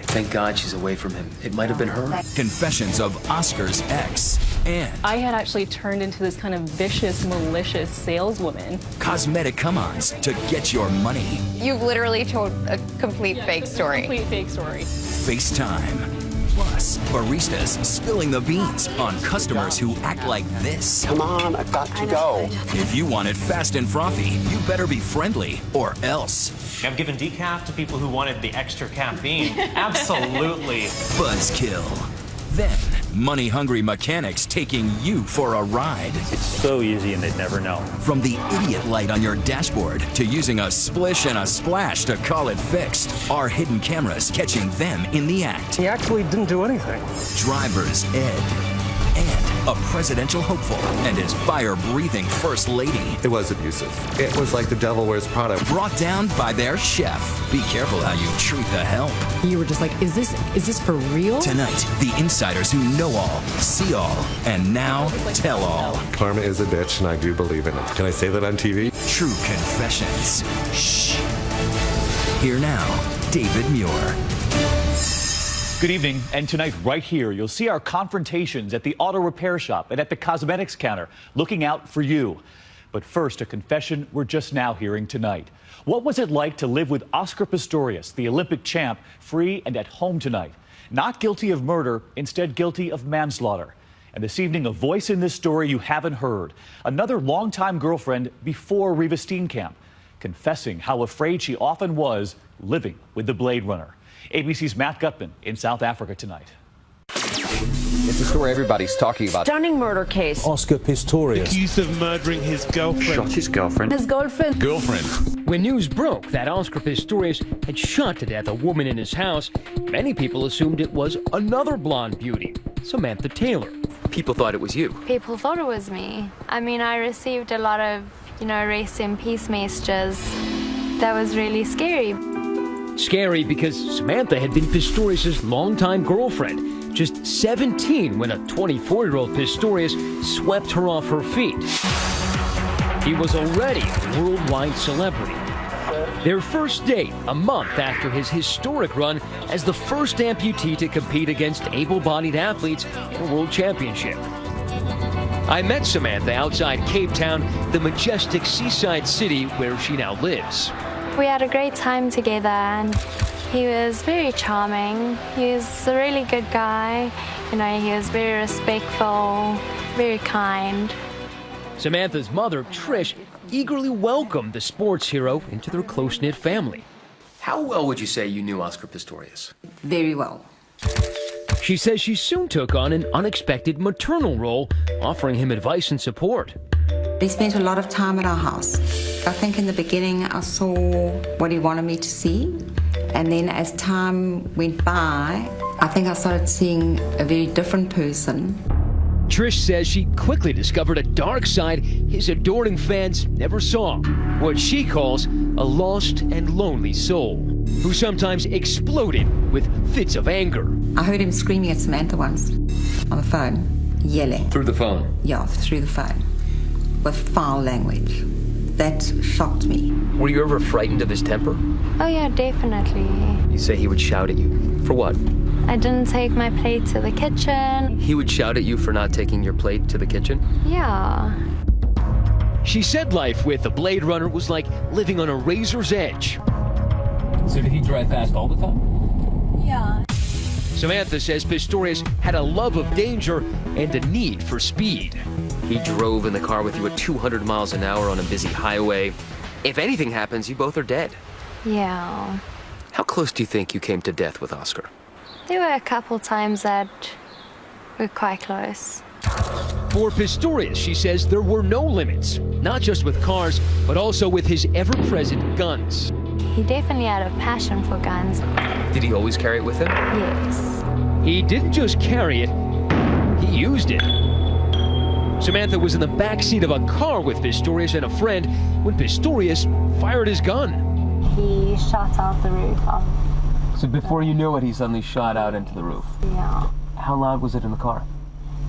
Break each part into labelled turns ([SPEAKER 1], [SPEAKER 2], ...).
[SPEAKER 1] Thank God she's away from him. It might have been her.
[SPEAKER 2] Confessions of Oscar's ex. And
[SPEAKER 3] I had actually turned into this kind of vicious, malicious saleswoman.
[SPEAKER 2] Cosmetic come-ons to get your money.
[SPEAKER 4] You've literally told a complete fake story.
[SPEAKER 3] Complete fake story.
[SPEAKER 2] FaceTime. Plus, baristas spilling the beans on customers who act like this.
[SPEAKER 5] Come on, I've got to go.
[SPEAKER 2] If you want it fast and frothy, you better be friendly or else.
[SPEAKER 6] I've given decaf to people who wanted the extra caffeine. Absolutely.
[SPEAKER 2] Buzzkill. Then, money-hungry mechanics taking you for a ride.
[SPEAKER 7] It's so easy and they'd never know.
[SPEAKER 2] From the idiot light on your dashboard to using a splish and a splash to call it fixed, our hidden cameras catching them in the act.
[SPEAKER 5] He actually didn't do anything.
[SPEAKER 2] Driver's ed. And a presidential hopeful and his fire-breathing first lady.
[SPEAKER 8] It was abusive. It was like the devil wears Prada.
[SPEAKER 2] Brought down by their chef. Be careful how you treat the help.
[SPEAKER 9] You were just like, is this for real?
[SPEAKER 2] Tonight, the insiders who know all, see all, and now tell all.
[SPEAKER 8] Karma is a bitch, and I do believe in it. Can I say that on TV?
[SPEAKER 2] True confessions. Shh. Here now, David Muir.
[SPEAKER 7] Good evening, and tonight right here, you'll see our confrontations at the auto repair shop and at the cosmetics counter, looking out for you. But first, a confession we're just now hearing tonight. What was it like to live with Oscar Pistorius, the Olympic champ, free and at home tonight? Not guilty of murder, instead guilty of manslaughter. And this evening, a voice in this story you haven't heard. Another longtime girlfriend before Riva Steenkamp, confessing how afraid she often was living with the Blade Runner. ABC's Matt Gutman in South Africa tonight.
[SPEAKER 10] It's a story everybody's talking about.
[SPEAKER 9] Stunning murder case.
[SPEAKER 11] Oscar Pistorius.
[SPEAKER 12] Accused of murdering his girlfriend.
[SPEAKER 10] Shot his girlfriend.
[SPEAKER 9] His girlfriend.
[SPEAKER 13] When news broke that Oscar Pistorius had shot to death a woman in his house, many people assumed it was another blonde beauty, Samantha Taylor.
[SPEAKER 1] People thought it was you.
[SPEAKER 4] People thought it was me. I mean, I received a lot of, rest in peace messages. That was really scary.
[SPEAKER 13] Scary because Samantha had been Pistorius' longtime girlfriend, just 17 when a 24-year-old Pistorius swept her off her feet. He was already a worldwide celebrity. Their first date, a month after his historic run as the first amputee to compete against able-bodied athletes in a world championship. I met Samantha outside Cape Town, the majestic seaside city where she now lives.
[SPEAKER 4] We had a great time together, and he was very charming. He was a really good guy. He was very respectful, very kind.
[SPEAKER 13] Samantha's mother, Trish, eagerly welcomed the sports hero into their close-knit family.
[SPEAKER 1] How well would you say you knew Oscar Pistorius?
[SPEAKER 9] Very well.
[SPEAKER 13] She says she soon took on an unexpected maternal role, offering him advice and support.
[SPEAKER 9] They spent a lot of time at our house. I think in the beginning I saw what he wanted me to see, and then as time went by, I think I started seeing a very different person.
[SPEAKER 13] Trish says she quickly discovered a dark side his adoring fans never saw, what she calls a lost and lonely soul, who sometimes exploded with fits of anger.
[SPEAKER 9] I heard him screaming at Samantha once on the phone, yelling.
[SPEAKER 1] Through the phone?
[SPEAKER 9] Yeah, through the phone, with foul language. That shocked me.
[SPEAKER 1] Were you ever frightened of his temper?
[SPEAKER 4] Oh yeah, definitely.
[SPEAKER 1] You say he would shout at you. For what?
[SPEAKER 4] I didn't take my plate to the kitchen.
[SPEAKER 1] He would shout at you for not taking your plate to the kitchen?
[SPEAKER 4] Yeah.
[SPEAKER 13] She said life with the Blade Runner was like living on a razor's edge.
[SPEAKER 11] So did he drive fast all the time?
[SPEAKER 4] Yeah.
[SPEAKER 13] Samantha says Pistorius had a love of danger and a need for speed.
[SPEAKER 1] He drove in the car with you at 200 miles an hour on a busy highway. If anything happens, you both are dead.
[SPEAKER 4] Yeah.
[SPEAKER 1] How close do you think you came to death with Oscar?
[SPEAKER 4] There were a couple times that were quite close.
[SPEAKER 13] For Pistorius, she says there were no limits, not just with cars, but also with his ever-present guns.
[SPEAKER 4] He definitely had a passion for guns.
[SPEAKER 1] Did he always carry it with him?
[SPEAKER 4] Yes.
[SPEAKER 13] He didn't just carry it, he used it. Samantha was in the back seat of a car with Pistorius and a friend when Pistorius fired his gun.
[SPEAKER 4] He shot out the roof.
[SPEAKER 1] So before you knew it, he suddenly shot out into the roof?
[SPEAKER 4] Yeah.
[SPEAKER 1] How loud was it in the car?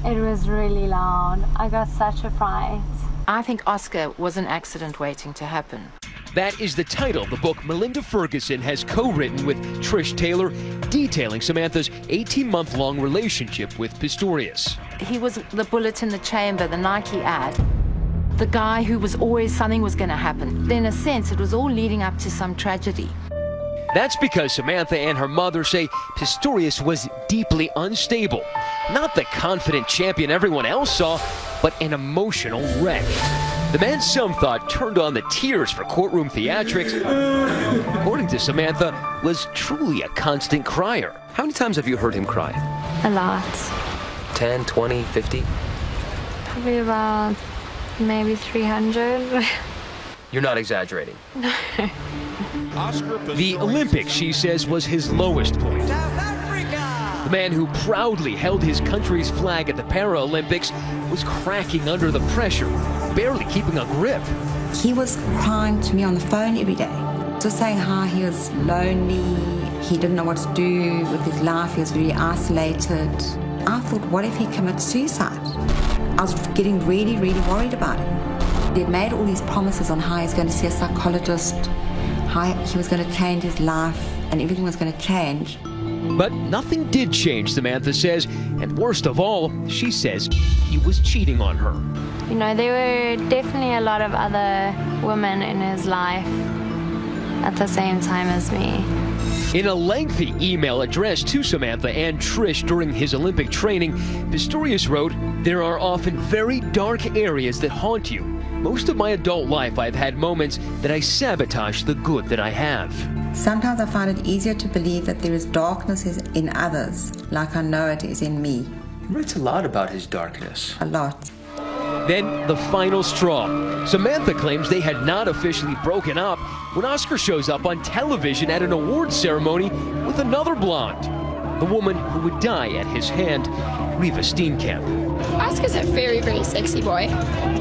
[SPEAKER 4] It was really loud. I got such a fright.
[SPEAKER 9] I think Oscar was an accident waiting to happen.
[SPEAKER 13] That is the title of the book Melinda Ferguson has co-written with Trish Taylor, detailing Samantha's 18-month-long relationship with Pistorius.
[SPEAKER 14] He was the bullet in the chamber, the Nike ad. The guy who was always something was going to happen. In a sense, it was all leading up to some tragedy.
[SPEAKER 13] That's because Samantha and her mother say Pistorius was deeply unstable. Not the confident champion everyone else saw, but an emotional wreck. The man some thought turned on the tears for courtroom theatrics, according to Samantha, was truly a constant crier.
[SPEAKER 1] How many times have you heard him cry?
[SPEAKER 4] A lot.
[SPEAKER 1] 10, 20, 50?
[SPEAKER 4] Probably about maybe 300.
[SPEAKER 1] You're not exaggerating.
[SPEAKER 4] No.
[SPEAKER 13] The Olympics, she says, was his lowest point. The man who proudly held his country's flag at the Paralympics was cracking under the pressure, barely keeping a grip.
[SPEAKER 9] He was crying to me on the phone every day, just saying how he was lonely, he didn't know what to do with his life, he was very isolated. I thought, what if he commits suicide? I was getting really, really worried about him. He had made all these promises on how he was going to see a psychologist, how he was going to change his life, and everything was going to change.
[SPEAKER 13] But nothing did change, Samantha says, and worst of all, she says he was cheating on her.
[SPEAKER 4] You know, there were definitely a lot of other women in his life at the same time as me.
[SPEAKER 13] In a lengthy email addressed to Samantha and Trish during his Olympic training, Pistorius wrote, "There are often very dark areas that haunt you. Most of my adult life I've had moments that I sabotage the good that I have."
[SPEAKER 9] Sometimes I find it easier to believe that there is darkness in others, like I know it is in me.
[SPEAKER 1] He writes a lot about his darkness.
[SPEAKER 9] A lot.
[SPEAKER 13] Then the final straw. Samantha claims they had not officially broken up when Oscar shows up on television at an awards ceremony with another blonde, the woman who would die at his hand, Riva Steenkamp.
[SPEAKER 15] Oscar's a very, very sexy boy.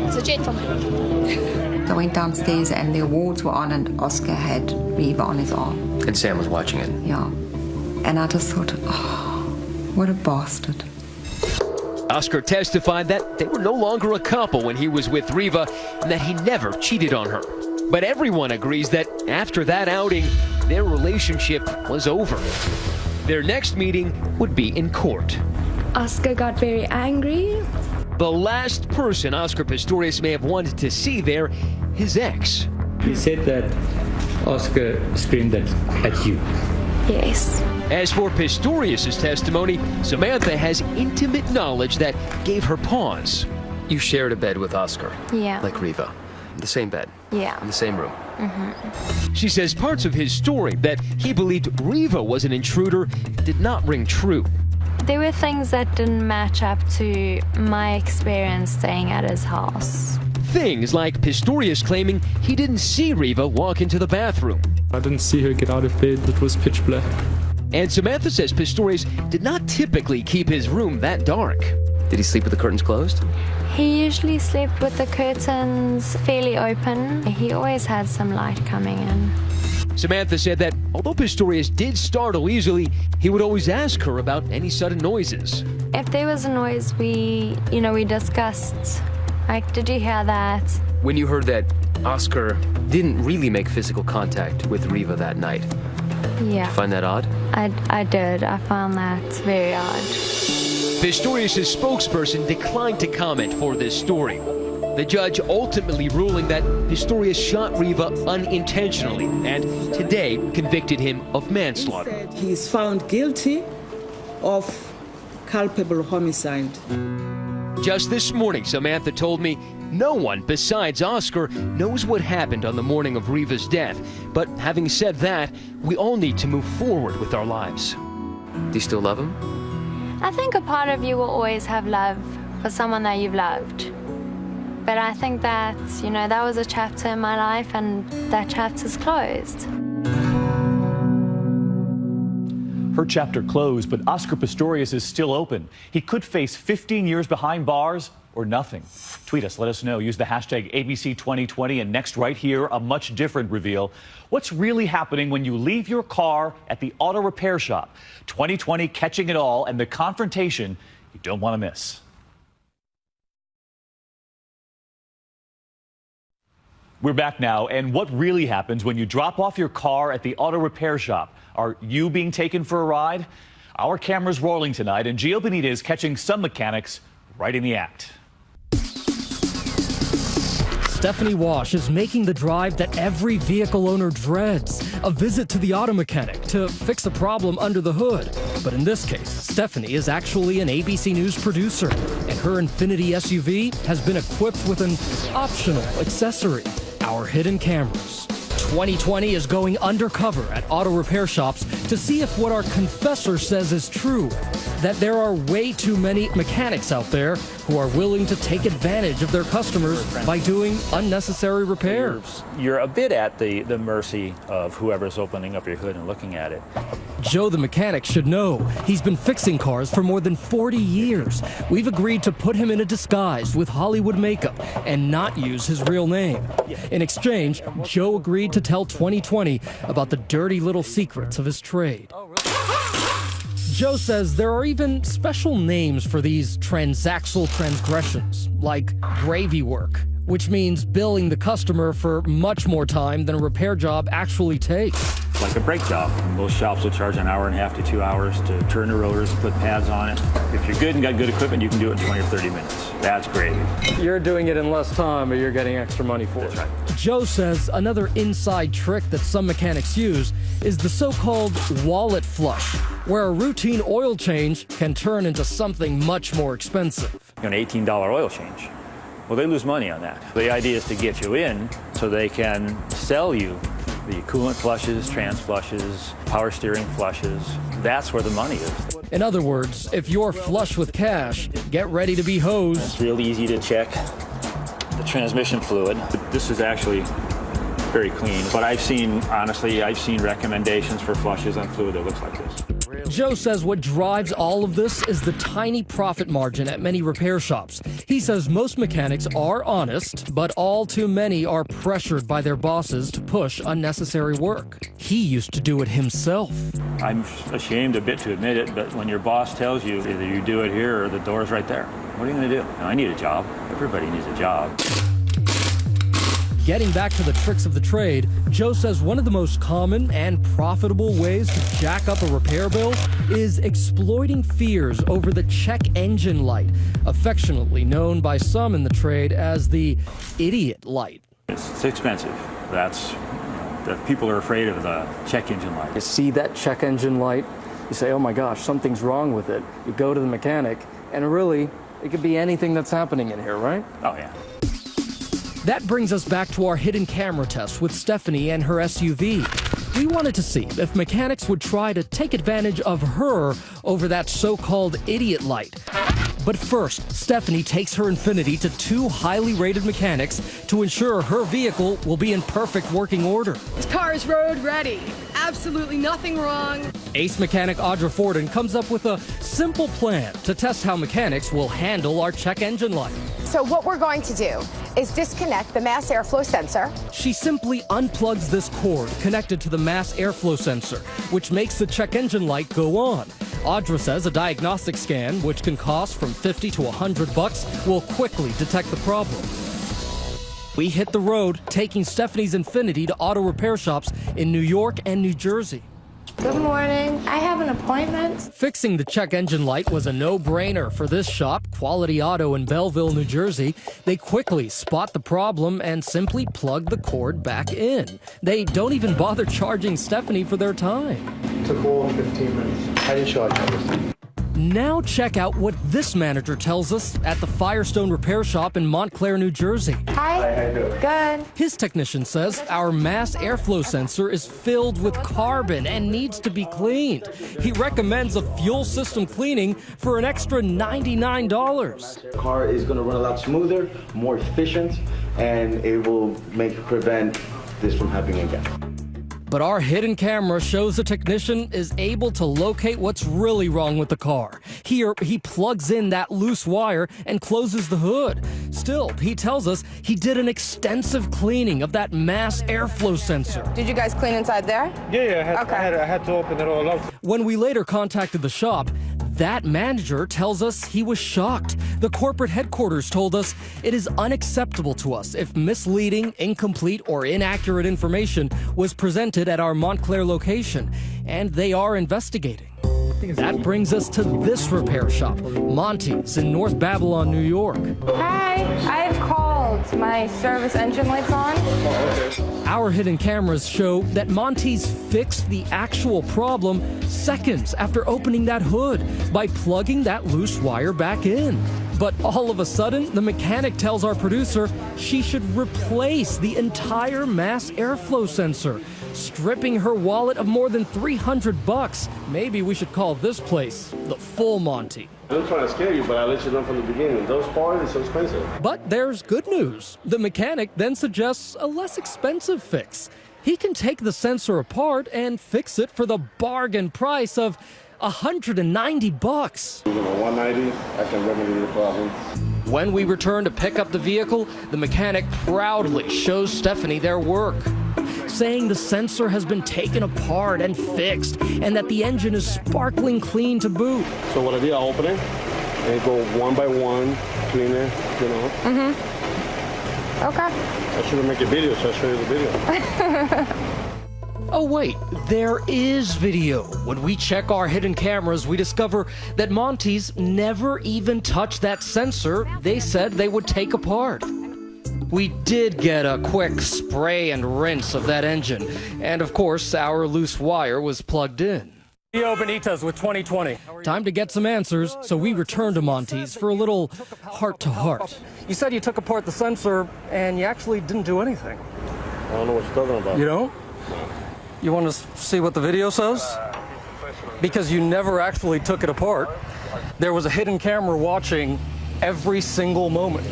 [SPEAKER 15] He's a gentleman.
[SPEAKER 9] I went downstairs and the awards were on and Oscar had Riva on his arm.
[SPEAKER 1] And Sam was watching it.
[SPEAKER 9] Yeah. And I just thought, oh, what a bastard.
[SPEAKER 13] Oscar testified that they were no longer a couple when he was with Riva and that he never cheated on her. But everyone agrees that after that outing, their relationship was over. Their next meeting would be in court.
[SPEAKER 16] Oscar got very angry.
[SPEAKER 13] The last person Oscar Pistorius may have wanted to see there, his ex.
[SPEAKER 11] He said that Oscar screamed at you.
[SPEAKER 16] Yes.
[SPEAKER 13] As for Pistorius' testimony, Samantha has intimate knowledge that gave her pause.
[SPEAKER 1] You shared a bed with Oscar.
[SPEAKER 4] Yeah.
[SPEAKER 1] Like Riva. The same bed.
[SPEAKER 4] Yeah.
[SPEAKER 1] In the same room.
[SPEAKER 4] Mm-hmm.
[SPEAKER 13] She says parts of his story that he believed Riva was an intruder did not ring true.
[SPEAKER 4] There were things that didn't match up to my experience staying at his house.
[SPEAKER 13] Things like Pistorius claiming he didn't see Riva walk into the bathroom.
[SPEAKER 17] I didn't see her get out of bed. It was pitch black.
[SPEAKER 13] And Samantha says Pistorius did not typically keep his room that dark.
[SPEAKER 1] Did he sleep with the curtains closed?
[SPEAKER 4] He usually slept with the curtains fairly open. He always had some light coming in.
[SPEAKER 13] Samantha said that although Pistorius did startle easily, he would always ask her about any sudden noises.
[SPEAKER 4] If there was a noise, we discussed, like, did you hear that?
[SPEAKER 1] When you heard that Oscar didn't really make physical contact with Riva that night,
[SPEAKER 4] Yeah.
[SPEAKER 1] did you find that odd?
[SPEAKER 4] I did. I found that very odd.
[SPEAKER 13] Pistorius' spokesperson declined to comment for this story. The judge ultimately ruling that Pistorius shot Riva unintentionally and today convicted him of manslaughter.
[SPEAKER 18] He is found guilty of culpable homicide.
[SPEAKER 13] Just this morning, Samantha told me no one besides Oscar knows what happened on the morning of Riva's death. But having said that, we all need to move forward with our lives.
[SPEAKER 1] Do you still love him?
[SPEAKER 4] I think a part of you will always have love for someone that you've loved. But I think that, that was a chapter in my life and that chapter's closed.
[SPEAKER 7] Her chapter closed, but Oscar Pistorius is still open. He could face 15 years behind bars or nothing. Tweet us, let us know. Use the hashtag ABC2020, and next right here, a much different reveal. What's really happening when you leave your car at the auto repair shop? 2020 catching it all and the confrontation you don't want to miss. We're back now, and what really happens when you drop off your car at the auto repair shop? Are you being taken for a ride? Our camera's rolling tonight, and Gio Benitez catching some mechanics right in the act.
[SPEAKER 19] Stephanie Wash is making the drive that every vehicle owner dreads, a visit to the auto mechanic to fix a problem under the hood. But in this case, Stephanie is actually an ABC News producer, and her Infiniti SUV has been equipped with an optional accessory, our hidden cameras. 2020 is going undercover at auto repair shops to see if what our confessor says is true, that there are way too many mechanics out there who are willing to take advantage of their customers by doing unnecessary repairs.
[SPEAKER 11] You're a bit at the mercy of whoever's opening up your hood and looking at it.
[SPEAKER 19] Joe the mechanic should know. He's been fixing cars for more than 40 years. We've agreed to put him in a disguise with Hollywood makeup and not use his real name. In exchange, Joe agreed to tell 2020 about the dirty little secrets of his trade. Joe says there are even special names for these transaxle transgressions, like gravy work, which means billing the customer for much more time than a repair job actually takes.
[SPEAKER 11] Like a brake job. Most shops will charge an hour and a half to 2 hours to turn the rotors, put pads on it. If you're good and got good equipment, you can do it in 20 or 30 minutes. That's gravy.
[SPEAKER 19] You're doing it in less time, but you're getting extra money for it.
[SPEAKER 11] That's right.
[SPEAKER 19] Joe says another inside trick that some mechanics use is the so-called wallet flush, where a routine oil change can turn into something much more expensive.
[SPEAKER 11] An $18 oil change. Well, they lose money on that. The idea is to get you in so they can sell you the coolant flushes, trans flushes, power steering flushes. That's where the money is.
[SPEAKER 19] In other words, if you're flush with cash, get ready to be hosed.
[SPEAKER 11] It's real easy to check the transmission fluid. This is actually very clean, but honestly, I've seen recommendations for flushes on fluid that looks like this.
[SPEAKER 19] Joe says what drives all of this is the tiny profit margin at many repair shops. He says most mechanics are honest, but all too many are pressured by their bosses to push unnecessary work. He used to do it himself.
[SPEAKER 11] I'm ashamed a bit to admit it, but when your boss tells you either you do it here or the door's right there, what are you going to do? I need a job. Everybody needs a job.
[SPEAKER 19] Getting back to the tricks of the trade, Joe says one of the most common and profitable ways to jack up a repair bill is exploiting fears over the check engine light, affectionately known by some in the trade as the idiot light.
[SPEAKER 11] It's expensive. That's, that people are afraid of the check engine light.
[SPEAKER 19] You see that check engine light, you say, oh my gosh, something's wrong with it. You go to the mechanic, and really, it could be anything that's happening in here, right?
[SPEAKER 11] Oh, yeah.
[SPEAKER 19] That brings us back to our hidden camera test with Stephanie and her SUV. We wanted to see if mechanics would try to take advantage of her over that so-called idiot light. But first, Stephanie takes her Infiniti to two highly rated mechanics to ensure her vehicle will be in perfect working order.
[SPEAKER 20] This car is road ready. Absolutely nothing wrong.
[SPEAKER 19] Ace mechanic Audra Forden comes up with a simple plan to test how mechanics will handle our check engine light.
[SPEAKER 21] So what we're going to do is disconnect the mass airflow sensor.
[SPEAKER 19] She simply unplugs this cord connected to the mass airflow sensor, which makes the check engine light go on. Audra says a diagnostic scan, which can cost from $50 to $100, will quickly detect the problem. We hit the road, taking Stephanie's Infiniti to auto repair shops in New York and New Jersey.
[SPEAKER 16] Good morning. I have an appointment.
[SPEAKER 19] Fixing the check engine light was a no-brainer for this shop, Quality Auto in Belleville, New Jersey. They quickly spot the problem and simply plug the cord back in. They don't even bother charging Stephanie for their time.
[SPEAKER 5] It took all 15 minutes. I didn't charge everything.
[SPEAKER 19] Now check out what this manager tells us at the Firestone Repair Shop in Montclair, New Jersey.
[SPEAKER 16] Hi.
[SPEAKER 5] How you doing?
[SPEAKER 16] Good.
[SPEAKER 19] His technician says our mass airflow sensor is filled with carbon and needs to be cleaned. He recommends a fuel system cleaning for an extra $99.
[SPEAKER 22] The car is going to run a lot smoother, more efficient, and it will prevent this from happening again.
[SPEAKER 19] But our hidden camera shows the technician is able to locate what's really wrong with the car. Here, he plugs in that loose wire and closes the hood. Still, he tells us he did an extensive cleaning of that mass airflow sensor.
[SPEAKER 21] Did you guys clean inside there?
[SPEAKER 5] Yeah, I had to open it all up.
[SPEAKER 19] When we later contacted the shop, that manager tells us he was shocked. The corporate headquarters told us it is unacceptable to us if misleading, incomplete, or inaccurate information was presented at our Montclair location, and they are investigating. That brings us to this repair shop, Monty's in North Babylon, New York.
[SPEAKER 16] Hi, I've called. My service engine light's on.
[SPEAKER 19] Our hidden cameras show that Monty's fixed the actual problem seconds after opening that hood by plugging that loose wire back in. But all of a sudden, the mechanic tells our producer she should replace the entire mass airflow sensor, stripping her wallet of more than $300. Maybe we should call this place the Full Monty.
[SPEAKER 3] I'm trying to scare you, but I'll let you know from the beginning. Those parts are so expensive.
[SPEAKER 19] But there's good news. The mechanic then suggests a less expensive fix. He can take the sensor apart and fix it for the bargain price of $190.
[SPEAKER 3] You know, $190, I can remedy the problem.
[SPEAKER 19] When we return to pick up the vehicle, the mechanic proudly shows Stephanie their work, saying the sensor has been taken apart and fixed and that the engine is sparkling clean to boot.
[SPEAKER 3] So what I did, I open it and go one by one, clean it, you know.
[SPEAKER 16] Mm-hmm. Okay.
[SPEAKER 3] I should have made a video, so I'll show you the video.
[SPEAKER 19] Oh wait, there is video. When we check our hidden cameras, we discover that Monty's never even touched that sensor they said they would take apart. We did get a quick spray and rinse of that engine, and of course, our loose wire was plugged in.
[SPEAKER 6] Gio Benitez with 2020.
[SPEAKER 19] Time to get some answers, so we return to Monty's for a little heart-to-heart.
[SPEAKER 6] You said you took apart the sensor, and you actually didn't do anything.
[SPEAKER 3] I don't know what you're talking about.
[SPEAKER 6] You don't? You want to see what the video says? Because you never actually took it apart. There was a hidden camera watching every single moment.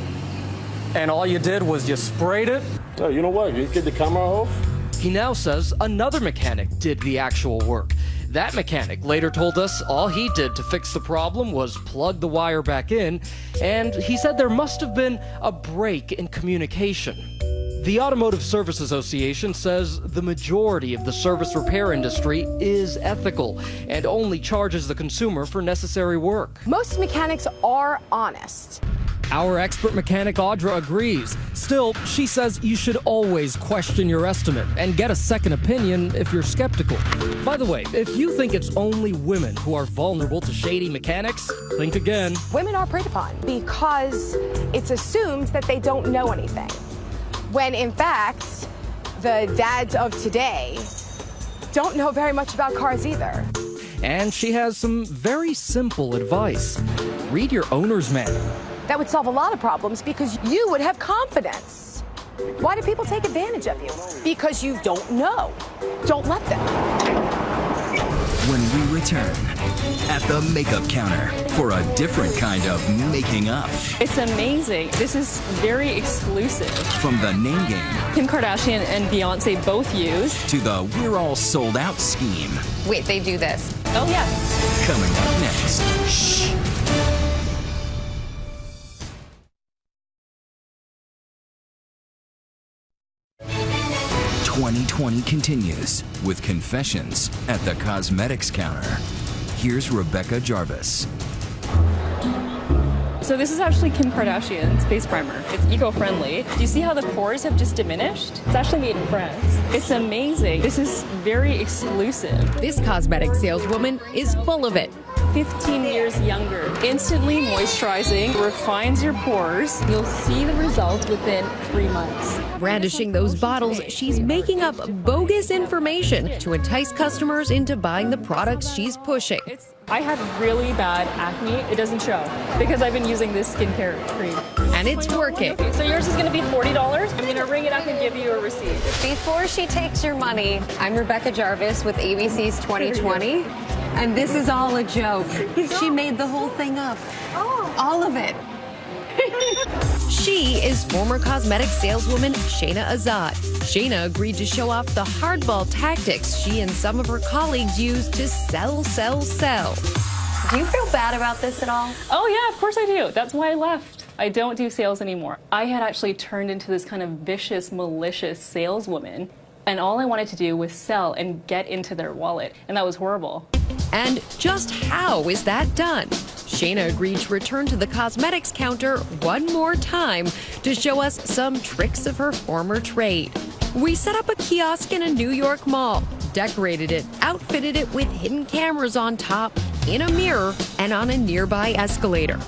[SPEAKER 6] And all you did was you sprayed it.
[SPEAKER 3] Oh, you know what? You get the camera off.
[SPEAKER 19] He now says another mechanic did the actual work. That mechanic later told us all he did to fix the problem was plug the wire back in, and he said there must have been a break in communication. The Automotive Service Association says the majority of the service repair industry is ethical and only charges the consumer for necessary work.
[SPEAKER 21] Most mechanics are honest.
[SPEAKER 19] Our expert mechanic Audra agrees. Still, she says you should always question your estimate and get a second opinion if you're skeptical. By the way, if you think it's only women who are vulnerable to shady mechanics, think again.
[SPEAKER 21] Women are preyed upon because it's assumed that they don't know anything. When in fact, the dads of today don't know very much about cars either.
[SPEAKER 19] And she has some very simple advice. Read your owner's manual.
[SPEAKER 21] That would solve a lot of problems because you would have confidence. Why do people take advantage of you? Because you don't know. Don't let them.
[SPEAKER 2] When we return at the makeup counter for a different kind of making up.
[SPEAKER 23] It's amazing. This is very exclusive.
[SPEAKER 2] From the name game.
[SPEAKER 23] Kim Kardashian and Beyonce both use.
[SPEAKER 2] To the we're all sold out scheme.
[SPEAKER 21] Wait, they do this?
[SPEAKER 23] Oh, yeah.
[SPEAKER 2] Coming up next. Shh. '20 continues with confessions at the cosmetics counter. Here's Rebecca Jarvis.
[SPEAKER 23] So this is actually Kim Kardashian's face primer. It's eco-friendly. Do you see how the pores have just diminished? It's actually made in France. It's amazing. This is very exclusive.
[SPEAKER 24] This cosmetic saleswoman is full of it.
[SPEAKER 23] 15 years younger. Instantly moisturizing, refines your pores. You'll see the results within 3 months.
[SPEAKER 24] Brandishing those bottles, she's making up bogus information to entice customers into buying the products she's pushing.
[SPEAKER 23] I had really bad acne. It doesn't show because I've been using this skincare cream.
[SPEAKER 24] And it's working.
[SPEAKER 23] Okay, so yours is going to be $40. I'm going to ring it up and give you a receipt.
[SPEAKER 25] Before she takes your money, I'm Rebecca Jarvis with ABC's 2020. And this is all a joke. She made the whole thing up. Oh. All of it.
[SPEAKER 24] She is former cosmetic saleswoman Shayna Azad. Shayna agreed to show off the hardball tactics she and some of her colleagues use to sell.
[SPEAKER 25] Do you feel bad about this at all?
[SPEAKER 23] Oh, yeah, of course I do. That's why I left. I don't do sales anymore. I had actually turned into this kind of vicious, malicious saleswoman. And all I wanted to do was sell and get into their wallet. And that was horrible.
[SPEAKER 24] And just how is that done? Shayna agreed to return to the cosmetics counter one more time to show us some tricks of her former trade. We set up a kiosk in a New York mall, decorated it, outfitted it with hidden cameras on top, in a mirror, and on a nearby escalator.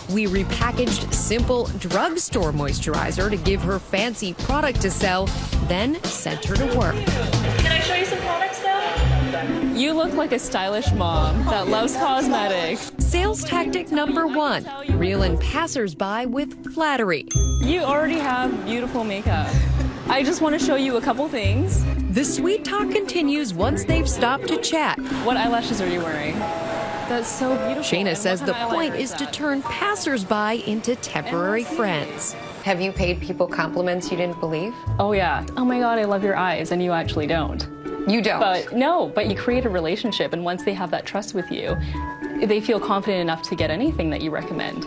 [SPEAKER 24] We repackaged simple drugstore moisturizer to give her fancy product to sell, then sent her to work.
[SPEAKER 23] Can I show you some products though? You look like a stylish mom that loves cosmetics.
[SPEAKER 24] Sales tactic number 1, reel in passersby with flattery.
[SPEAKER 23] You already have beautiful makeup. I just want to show you a couple things.
[SPEAKER 24] The sweet talk continues once they've stopped to chat.
[SPEAKER 23] What eyelashes are you wearing? That's so beautiful.
[SPEAKER 24] Shayna says the point is to turn passersby into temporary friends.
[SPEAKER 25] Have you paid people compliments you didn't believe?
[SPEAKER 23] Oh yeah. Oh my God, I love your eyes, and you actually don't.
[SPEAKER 25] You don't?
[SPEAKER 23] But you create a relationship, and once they have that trust with you, they feel confident enough to get anything that you recommend.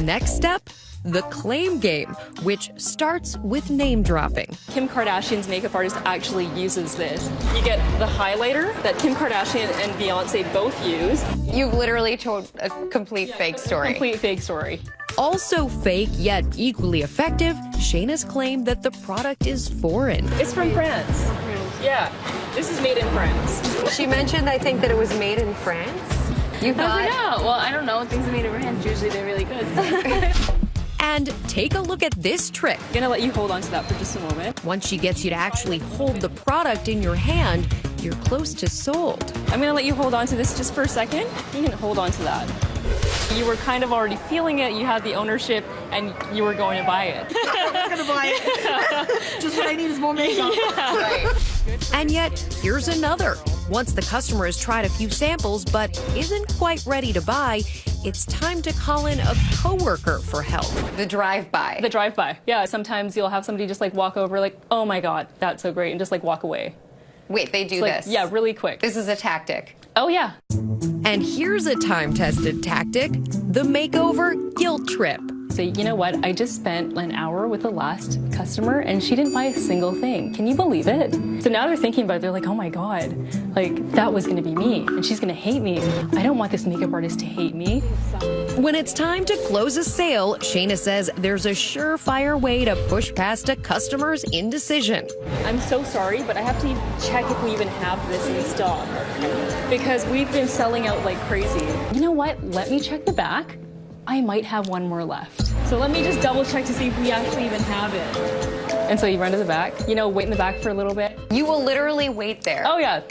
[SPEAKER 24] Next step, the claim game, which starts with name dropping.
[SPEAKER 23] Kim Kardashian's makeup artist actually uses this. You get the highlighter that Kim Kardashian and Beyonce both use.
[SPEAKER 25] You've literally told a complete fake story.
[SPEAKER 23] Complete fake story.
[SPEAKER 24] Also fake, yet equally effective, Shayna's claim that the product is foreign.
[SPEAKER 23] It's from France. Yeah, this is made in France.
[SPEAKER 25] She mentioned, I think, that it was made in France. You thought?
[SPEAKER 23] No, well, I don't know. Things are made in France. Usually they're really good.
[SPEAKER 24] And take a look at this trick.
[SPEAKER 23] I'm gonna let you hold on to that for just a moment.
[SPEAKER 24] Once she gets you to actually hold the product in your hand, you're close to sold.
[SPEAKER 23] I'm gonna let you hold on to this just for a second. You can hold on to that. You were kind of already feeling it, you had the ownership, and you were going to buy it.
[SPEAKER 18] I'm gonna buy it. Just what I need is more makeup.
[SPEAKER 23] Yeah. Right.
[SPEAKER 24] And yet, here's another. Once the customer has tried a few samples but isn't quite ready to buy, it's time to call in a coworker for help.
[SPEAKER 25] The drive-by.
[SPEAKER 23] The drive-by. Yeah, sometimes you'll have somebody just like walk over like, oh my God, that's so great, and just like walk away.
[SPEAKER 25] Wait, they do
[SPEAKER 23] this? Yeah, really quick.
[SPEAKER 25] This is a tactic.
[SPEAKER 23] Oh yeah.
[SPEAKER 24] And here's a time-tested tactic, the makeover guilt trip.
[SPEAKER 23] Say, you know what, I just spent an hour with the last customer and she didn't buy a single thing. Can you believe it? So now they're thinking about it, they're like, oh my God, like that was gonna be me and she's gonna hate me. I don't want this makeup artist to hate me.
[SPEAKER 24] When it's time to close a sale, Shayna says there's a surefire way to push past a customer's indecision.
[SPEAKER 23] I'm so sorry, but I have to check if we even have this in stock because we've been selling out like crazy. You know what, let me check the back. I might have one more left. So let me just double check to see if we actually even have it. And so you run to the back, you know, wait in the back for a little bit.
[SPEAKER 25] You will literally wait there.
[SPEAKER 23] Oh yeah.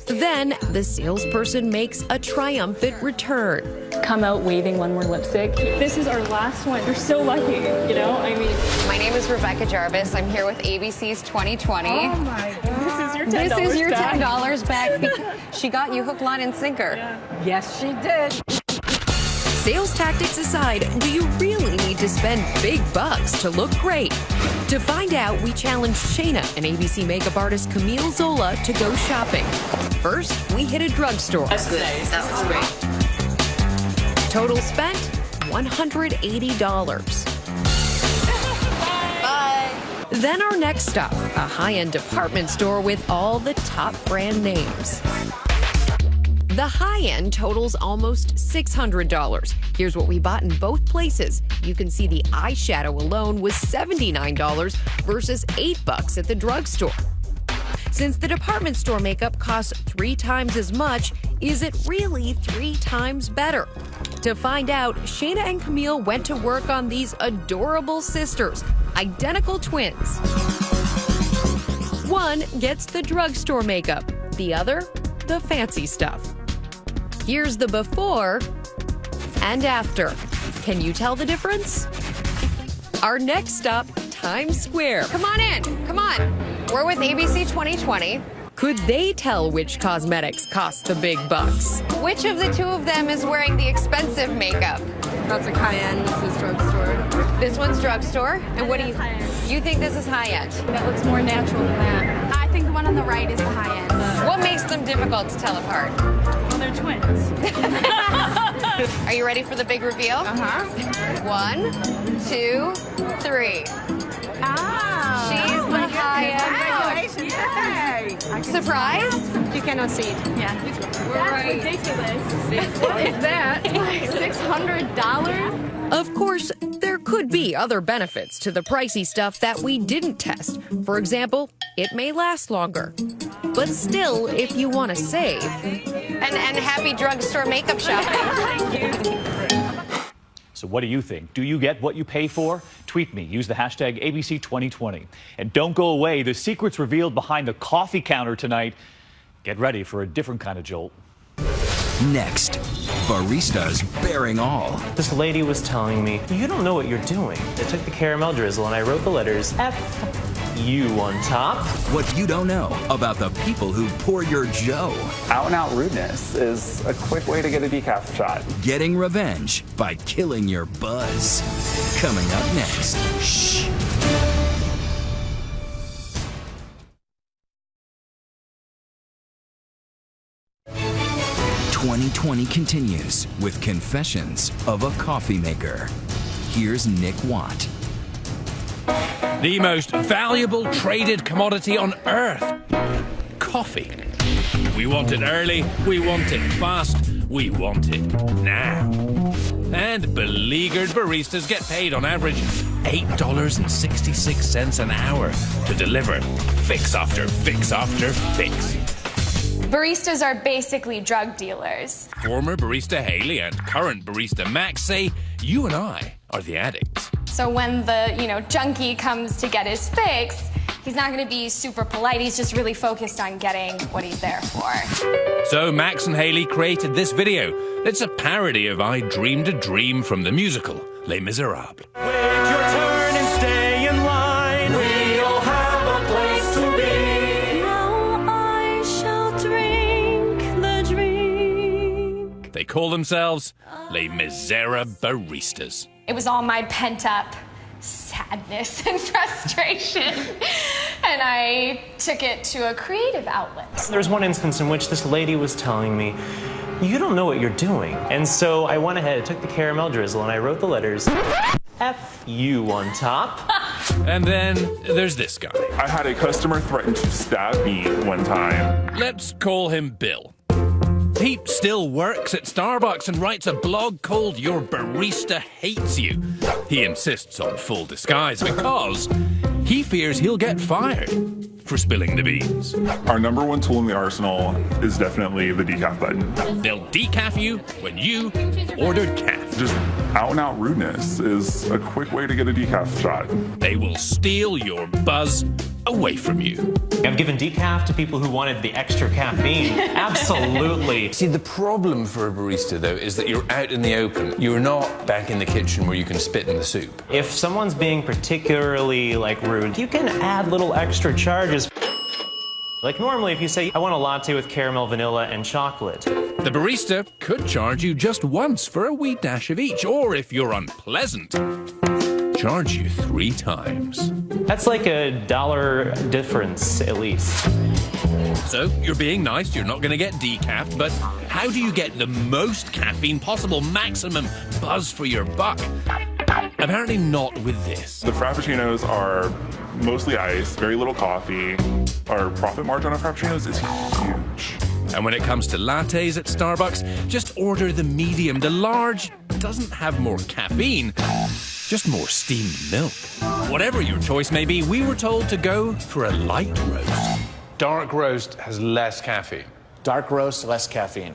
[SPEAKER 24] Then the salesperson makes a triumphant return.
[SPEAKER 23] Come out waving one more lipstick. This is our last one. You're so lucky, you know? I mean,
[SPEAKER 25] my name is Rebecca Jarvis. I'm here with ABC's 2020.
[SPEAKER 23] Oh my God. This is your $10 back.
[SPEAKER 25] This is your $10 back. She got you hook, line, and sinker.
[SPEAKER 23] Yeah.
[SPEAKER 18] Yes, she did.
[SPEAKER 24] Sales tactics aside, do you really need to spend big bucks to look great? To find out, we challenged Shayna and ABC makeup artist Camille Zola to go shopping. First, we hit a drugstore.
[SPEAKER 23] That's good. That was great.
[SPEAKER 24] Total spent, $180.
[SPEAKER 25] Bye.
[SPEAKER 24] Then our next stop, a high-end department store with all the top brand names. The high-end totals almost $600. Here's what we bought in both places. You can see the eyeshadow alone was $79 versus $8 at the drugstore. Since the department store makeup costs 3 times as much, is it really 3 times better? To find out, Shayna and Camille went to work on these adorable sisters, identical twins. One gets the drugstore makeup, the other, the fancy stuff. Here's the before and after. Can you tell the difference? Our next stop, Times Square.
[SPEAKER 25] Come on in. Come on. We're with ABC 2020.
[SPEAKER 24] Could they tell which cosmetics cost the big bucks?
[SPEAKER 25] Which of the two of them is wearing the expensive makeup?
[SPEAKER 16] That's like high-end. This is drugstore.
[SPEAKER 25] This one's drugstore. And what do you think this is high-end?
[SPEAKER 16] That looks more natural than that. I think the one on the right is the high-end.
[SPEAKER 25] What makes them difficult to tell apart?
[SPEAKER 16] Well, they're twins.
[SPEAKER 25] Are you ready for the big reveal?
[SPEAKER 16] Uh-huh.
[SPEAKER 25] 1, 2, 3.
[SPEAKER 16] Ah.
[SPEAKER 25] She's the
[SPEAKER 16] Congratulations. Yay.
[SPEAKER 25] Surprised?
[SPEAKER 16] You cannot see it. Yeah. That's ridiculous. What is that? $600?
[SPEAKER 24] Of course, there could be other benefits to the pricey stuff that we didn't test. For example, it may last longer. But still, if you want to save.
[SPEAKER 25] And happy drugstore makeup shopping. Thank you.
[SPEAKER 7] So what do you think? Do you get what you pay for? Tweet me. Use the hashtag ABC2020. And don't go away. The secrets revealed behind the coffee counter tonight. Get ready for a different kind of jolt.
[SPEAKER 2] Next, baristas bearing all.
[SPEAKER 8] This lady was telling me, you don't know what you're doing. I took the caramel drizzle and I wrote the letters F-U on top.
[SPEAKER 2] What you don't know about the people who pour your joe.
[SPEAKER 10] Out and out rudeness is a quick way to get a decaf shot.
[SPEAKER 2] Getting revenge by killing your buzz. Coming up next. Shh. '20 continues with confessions of a coffee maker. Here's Nick Watt.
[SPEAKER 12] The most valuable traded commodity on earth. Coffee. We want it early, we want it fast, we want it now. And beleaguered baristas get paid on average $8.66 an hour to deliver fix after fix after fix.
[SPEAKER 14] Baristas are basically drug dealers.
[SPEAKER 12] Former barista Haley and current barista Max say you and I are the addicts.
[SPEAKER 14] So when the, junkie comes to get his fix, he's not going to be super polite. He's just really focused on getting what he's there for.
[SPEAKER 12] So Max and Haley created this video. It's a parody of I Dreamed a Dream from the musical Les Miserables.
[SPEAKER 8] Wait your turn and stay in line. We all have a place to be.
[SPEAKER 14] Now I shall drink the drink.
[SPEAKER 12] They call themselves Les Miserables Baristas.
[SPEAKER 14] It was all my pent-up sadness and frustration, and I took it to a creative outlet.
[SPEAKER 8] There's one instance in which this lady was telling me, you don't know what you're doing. And so I went ahead, took the caramel drizzle, and I wrote the letters F-U on top.
[SPEAKER 12] And then there's this guy.
[SPEAKER 15] I had a customer threaten to stab me one time.
[SPEAKER 12] Let's call him Bill. He still works at Starbucks and writes a blog called Your Barista Hates You. He insists on full disguise because he fears he'll get fired for spilling the beans.
[SPEAKER 15] Our number one tool in the arsenal is definitely the decaf button.
[SPEAKER 12] They'll decaf you when you ordered caf.
[SPEAKER 15] Just out and out rudeness is a quick way to get a decaf shot.
[SPEAKER 12] They will steal your buzz away from you.
[SPEAKER 8] I've given decaf to people who wanted the extra caffeine. Absolutely.
[SPEAKER 26] See, the problem for a barista, though, is that you're out in the open. You're not back in the kitchen where you can spit in the soup.
[SPEAKER 8] If someone's being particularly, rude, you can add little extra charges. Like normally, if you say, I want a latte with caramel, vanilla, and chocolate.
[SPEAKER 12] The barista could charge you just once for a wee dash of each, or if you're unpleasant, charge you 3 times.
[SPEAKER 8] That's like $1 difference, at least.
[SPEAKER 12] So, you're being nice, you're not going to get decaf, but how do you get the most caffeine possible, maximum buzz for your buck? Apparently not with this.
[SPEAKER 15] The Frappuccinos are mostly ice, very little coffee. Our profit margin on Frappuccinos is huge.
[SPEAKER 12] And when it comes to lattes at Starbucks, just order the medium. The large doesn't have more caffeine, just more steamed milk. Whatever your choice may be, we were told to go for a light roast.
[SPEAKER 26] Dark roast has less caffeine.
[SPEAKER 27] Dark roast, less caffeine.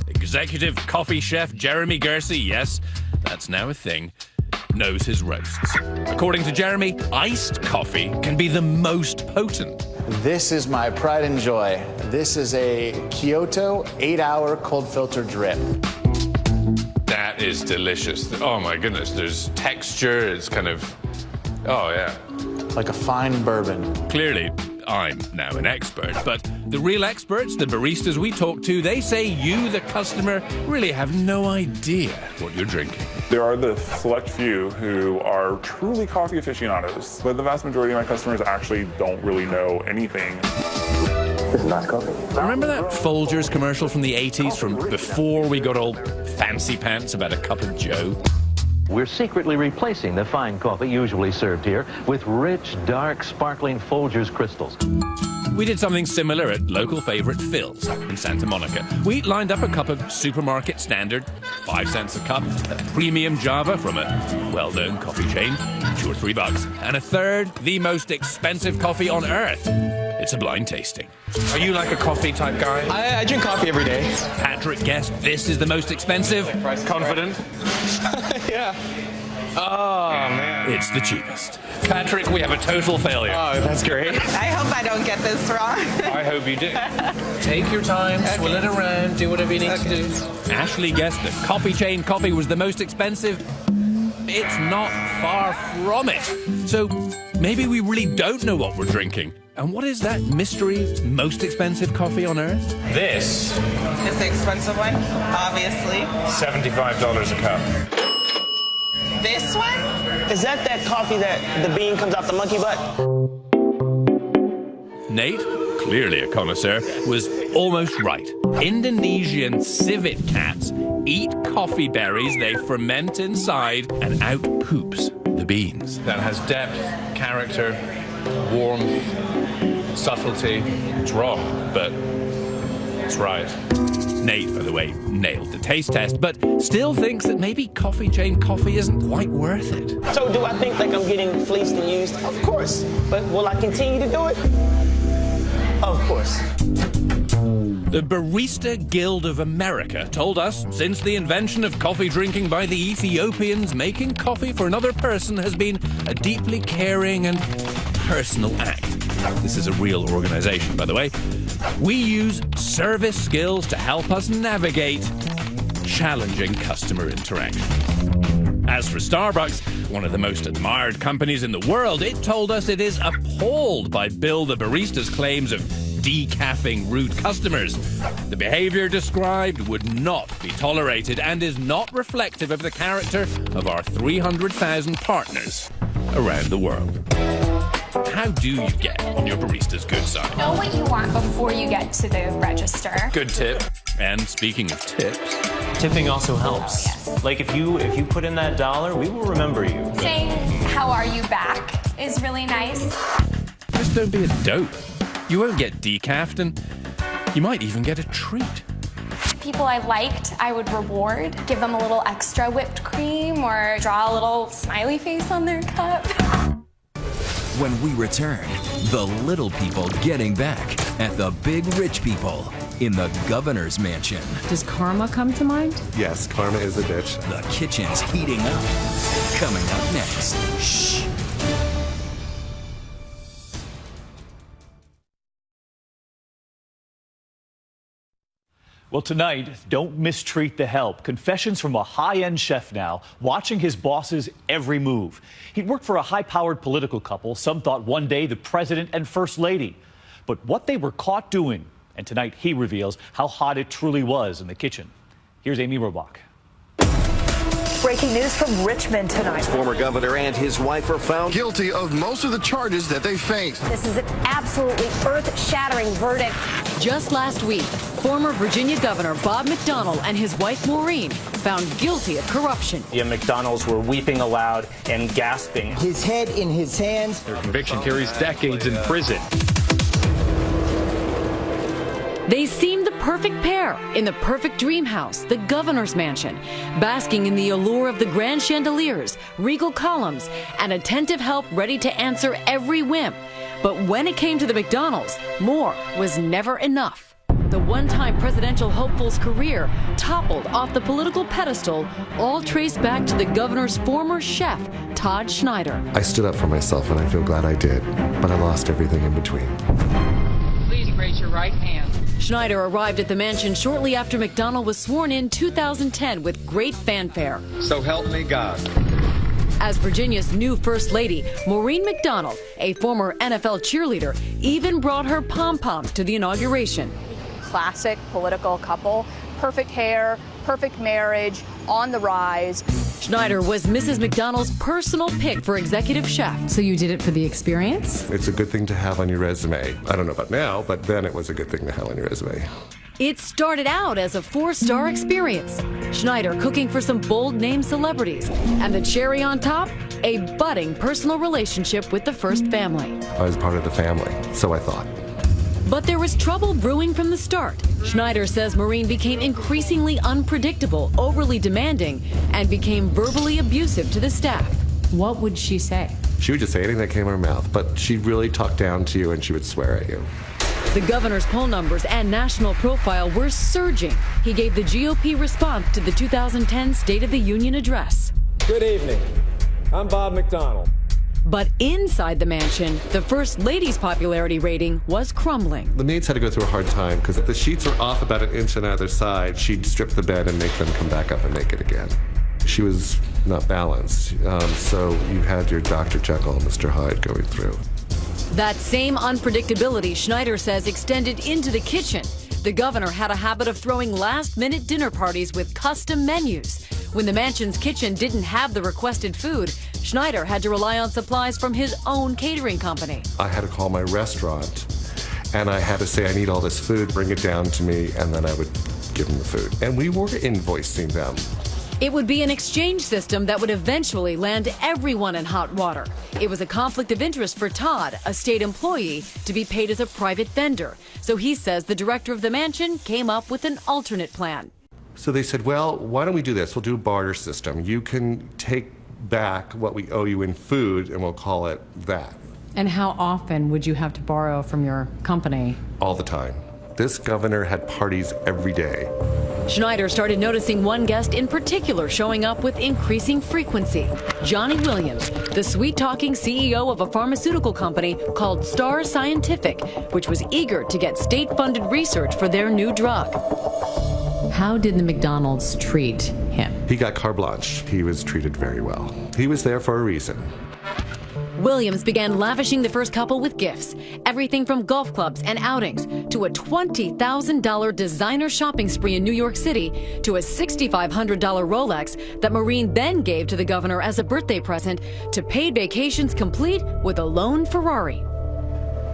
[SPEAKER 12] Executive coffee chef Jeremy Gersey, yes, that's now a thing, knows his roasts. According to Jeremy, iced coffee can be the most potent.
[SPEAKER 27] This is my pride and joy. This is a Kyoto 8-hour cold filter drip.
[SPEAKER 26] That is delicious. Oh my goodness, there's texture, it's kind of, oh yeah.
[SPEAKER 27] Like a fine bourbon.
[SPEAKER 12] Clearly, I'm now an expert, but the real experts, the baristas we talk to, they say you, the customer, really have no idea what you're drinking.
[SPEAKER 15] There are the select few who are truly coffee aficionados, but the vast majority of my customers actually don't really know anything.
[SPEAKER 27] This is nice coffee.
[SPEAKER 12] Remember that Folgers commercial from the 80s, from before we got all fancy pants about a cup of joe?
[SPEAKER 1] We're secretly replacing the fine coffee usually served here with rich, dark, sparkling Folgers crystals.
[SPEAKER 12] We did something similar at local favorite Phil's in Santa Monica. We lined up a cup of supermarket standard, 5 cents a cup, a premium Java from a well-known coffee chain, $2 or $3, and a third, the most expensive coffee on earth. It's a blind tasting.
[SPEAKER 5] Are you like a coffee type guy?
[SPEAKER 10] I drink coffee every day.
[SPEAKER 12] Patrick guessed this is the most expensive.
[SPEAKER 5] Confident?
[SPEAKER 10] Yeah. Oh, man.
[SPEAKER 12] It's the cheapest. Patrick, we have a total failure.
[SPEAKER 10] Oh, that's great.
[SPEAKER 4] I hope I don't get this wrong.
[SPEAKER 5] I hope you do. Take your time, swill it around, do whatever you need to do.
[SPEAKER 12] Ashley guessed that coffee chain coffee was the most expensive. It's not far from it. So maybe we really don't know what we're drinking. And what is that mystery most expensive coffee on earth?
[SPEAKER 5] This
[SPEAKER 4] It's the expensive one, obviously.
[SPEAKER 5] $75 a cup.
[SPEAKER 4] This one?
[SPEAKER 10] Is that coffee that the bean comes out the monkey butt?
[SPEAKER 12] Nate, clearly a connoisseur, was almost right. Indonesian civet cats eat coffee berries they ferment inside and out poops the beans.
[SPEAKER 5] That has depth, character, warmth, subtlety. It's wrong, but it's right.
[SPEAKER 12] Nate, by the way, nailed the taste test, but still thinks that maybe coffee chain coffee isn't quite worth it.
[SPEAKER 10] So do I think like I'm getting fleeced and used? Of course. But will I continue to do it? Of course.
[SPEAKER 12] The Barista Guild of America told us since the invention of coffee drinking by the Ethiopians, making coffee for another person has been a deeply caring and personal act. This is a real organization, by the way. We use service skills to help us navigate challenging customer interactions. As for Starbucks, one of the most admired companies in the world, it told us it is appalled by Bill the Barista's claims of decaffing rude customers. The behavior described would not be tolerated and is not reflective of the character of our 300,000 partners around the world. How do you get on your barista's good side?
[SPEAKER 14] Know what you want before you get to the register.
[SPEAKER 12] Good tip. And speaking of tips,
[SPEAKER 8] tipping also helps.
[SPEAKER 14] Yes.
[SPEAKER 8] Like if you put in that $1, we will remember you.
[SPEAKER 14] Saying "How are you back" is really nice.
[SPEAKER 12] just don't be a dope. You won't get decaffed, and you might even get a treat.
[SPEAKER 14] People I liked, I would reward, give them a little extra whipped cream or draw a little smiley face on their cup.
[SPEAKER 2] When we return, the little people getting back at the big rich people in the governor's mansion.
[SPEAKER 9] Does karma come to mind?
[SPEAKER 11] Yes, karma is a bitch.
[SPEAKER 2] The kitchen's heating up. Coming up next. Shh.
[SPEAKER 7] Well, tonight, don't mistreat the help. Confessions from a high-end chef now, watching his boss's every move. He'd worked for a high-powered political couple. Some thought one day the president and first lady. But what they were caught doing, and tonight he reveals how hot it truly was in the kitchen. Here's Amy Robach.
[SPEAKER 13] Breaking news from Richmond tonight.
[SPEAKER 17] Former governor and his wife are found guilty of most of the charges that they faced.
[SPEAKER 13] This is an absolutely earth-shattering verdict.
[SPEAKER 24] Just last week, former Virginia Governor Bob McDonnell and his wife Maureen found guilty of corruption.
[SPEAKER 8] The McDonnells were weeping aloud and gasping.
[SPEAKER 20] His head in his hands.
[SPEAKER 28] Their conviction carries decades in prison.
[SPEAKER 24] They seemed the perfect pair in the perfect dream house, the governor's mansion, basking in the allure of the grand chandeliers, regal columns, and attentive help ready to answer every whim. But when it came to the McDonnells, more was never enough. The one-time presidential hopeful's career toppled off the political pedestal, all traced back to the governor's former chef, Todd Schneider.
[SPEAKER 11] I stood up for myself, and I feel glad I did, but I lost everything in between.
[SPEAKER 9] Please raise your right hand.
[SPEAKER 24] Schneider arrived at the mansion shortly after McDonnell was sworn in 2010 with great fanfare.
[SPEAKER 28] So help me God.
[SPEAKER 24] As Virginia's new First Lady, Maureen McDonnell, a former NFL cheerleader, even brought her pom-poms to the inauguration.
[SPEAKER 29] Classic political couple, perfect hair, perfect marriage, on the rise.
[SPEAKER 24] Schneider was Mrs. McDonnell's personal pick for executive chef.
[SPEAKER 9] So you did it for the experience?
[SPEAKER 11] It's a good thing to have on your resume. I don't know about now, but then it was a good thing to have on your resume.
[SPEAKER 9] It started out as a 4-star experience. Schneider cooking for some bold name celebrities. And the cherry on top, a budding personal relationship with the first family.
[SPEAKER 11] I was part of the family, so I thought.
[SPEAKER 9] But there was trouble brewing from the start. Schneider says Maureen became increasingly unpredictable, overly demanding, and became verbally abusive to the staff. What would she say?
[SPEAKER 11] She would just say anything that came out of her mouth, but she'd really talk down to you and she would swear at you.
[SPEAKER 9] The governor's poll numbers and national profile were surging. He gave the GOP response to the 2010 State of the Union address.
[SPEAKER 3] Good evening. I'm Bob McDonald.
[SPEAKER 9] But inside the mansion, the First Lady's popularity rating was crumbling.
[SPEAKER 11] The maids had to go through a hard time because if the sheets were off about an inch on either side, she'd strip the bed and make them come back up and make it again. She was not balanced, so you had your Dr. Jekyll and Mr. Hyde going through.
[SPEAKER 9] That same unpredictability, Schneider says, extended into the kitchen. The governor had a habit of throwing last-minute dinner parties with custom menus. When the mansion's kitchen didn't have the requested food, Schneider had to rely on supplies from his own catering company.
[SPEAKER 11] I had to call my restaurant, and I had to say, I need all this food, bring it down to me, and then I would give them the food. And we were invoicing them.
[SPEAKER 9] It would be an exchange system that would eventually land everyone in hot water. It was a conflict of interest for Todd, a state employee, to be paid as a private vendor. So he says the director of the mansion came up with an alternate plan.
[SPEAKER 11] So they said, well, why don't we do this? We'll do a barter system. You can take back what we owe you in food, and we'll call it that.
[SPEAKER 9] And how often would you have to borrow from your company?
[SPEAKER 11] All the time. This governor had parties every day.
[SPEAKER 9] Schneider started noticing one guest in particular showing up with increasing frequency. Johnny Williams, the sweet-talking CEO of a pharmaceutical company called Star Scientific, which was eager to get state-funded research for their new drug. How did the McDonald's treat him?
[SPEAKER 11] He got carte blanche. He was treated very well. He was there for a reason.
[SPEAKER 9] Williams began lavishing the first couple with gifts, everything from golf clubs and outings to a $20,000 designer shopping spree in New York City to a $6,500 Rolex that Maureen then gave to the governor as a birthday present to paid vacations complete with a lone Ferrari.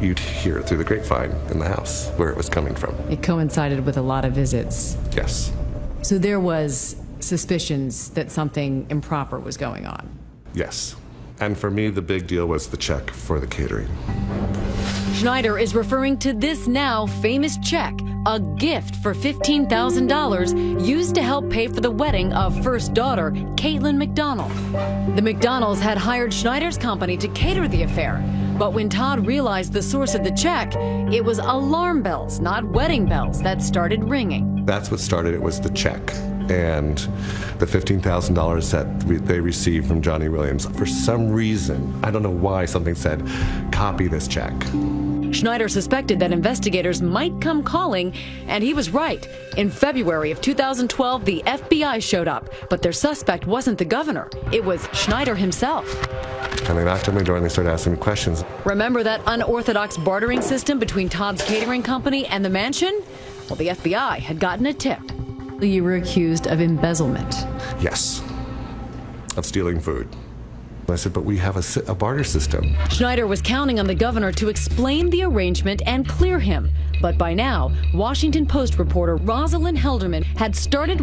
[SPEAKER 11] You'd hear it through the grapevine in the house where it was coming from.
[SPEAKER 9] It coincided with a lot of visits.
[SPEAKER 11] Yes.
[SPEAKER 9] So there was suspicions that something improper was going on.
[SPEAKER 11] Yes. And for me, the big deal was the check for the catering.
[SPEAKER 9] Schneider is referring to this now famous check, a gift for $15,000 used to help pay for the wedding of first daughter, Caitlin McDonald. The McDonalds had hired Schneider's company to cater the affair. But when Todd realized the source of the check, it was alarm bells, not wedding bells, that started ringing.
[SPEAKER 11] That's what started it, was the check. And the $15,000 that they received from Johnny Williams. For some reason, I don't know why, something said, copy this check.
[SPEAKER 9] Schneider suspected that investigators might come calling, and he was right. In February of 2012, the FBI showed up, but their suspect wasn't the governor. It was Schneider himself.
[SPEAKER 11] And they knocked on my door and they started asking me questions.
[SPEAKER 9] Remember that unorthodox bartering system between Todd's catering company and the mansion? Well, the FBI had gotten a tip. You were accused of embezzlement.
[SPEAKER 11] Yes, of stealing food. I said, but we have a barter system.
[SPEAKER 9] Schneider was counting on the governor to explain the arrangement and clear him. But by now, Washington Post reporter Rosalind Helderman had started